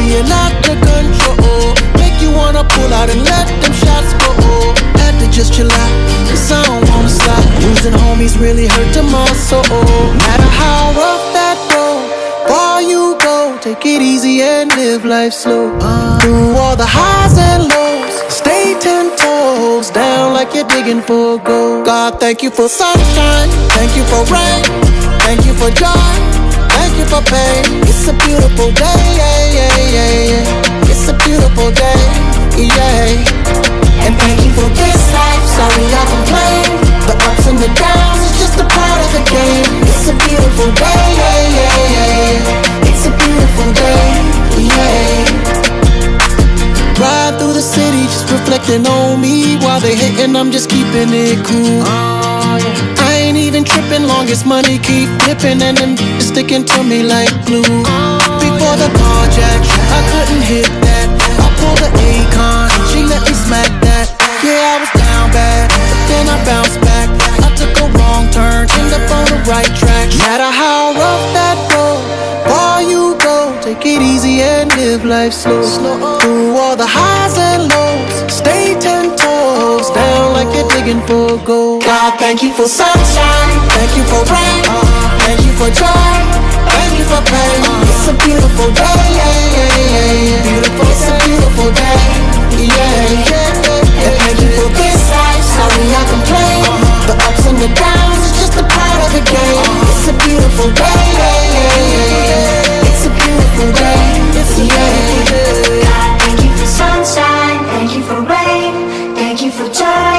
being out of control. Make you wanna pull out and let them shots go. Had to just chill out, cause I don't wanna stop. Losing homies really hurt them all so. No matter how rough that road, far you go, take it easy and live life slow. Through all the highs and lows, stay 10 toes down like you're digging for gold. God, thank you for sunshine, thank you for rain, thank you for joy, thank you for pain. It's a beautiful day, yeah, yeah, yeah, yeah. It's a beautiful day, yeah. And thank you for this life, sorry I complain. The ups and the downs is just a part of the game. It's a beautiful day, yeah, yeah, yeah. It's a beautiful day, yeah. Ride through the city, just reflecting on me. While they hating, I'm just keeping it cool. I ain't even tripping, long as money keep flipping and them sticking to me like glue. Before the carjack, I couldn't hit that. I pulled the Akon, she let me smack that. Yeah, I was down bad, but then I bounced back. I took a wrong turn, ended up on the right track. No matter how rough that road, far you go, take it easy and live life slow. Through all the highs and lows, stay 10 toes down like you're digging for gold. God, thank you for sunshine, thank you for rain, thank you for joy, thank you for pain. It's a beautiful day, yeah, yeah, yeah, yeah. Beautiful, it's a beautiful day, yeah, yeah. And thank you for this life, sorry I complain. The ups and the downs is just a part of the game. It's a beautiful day, yeah, yeah, yeah, yeah. It's a beautiful day, it's a beautiful day. God, thank you for sunshine, thank you for rain, thank you for joy,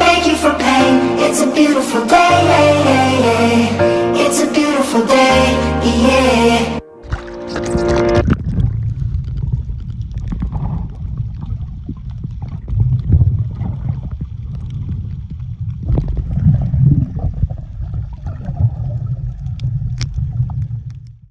thank you for pain. It's a beautiful day,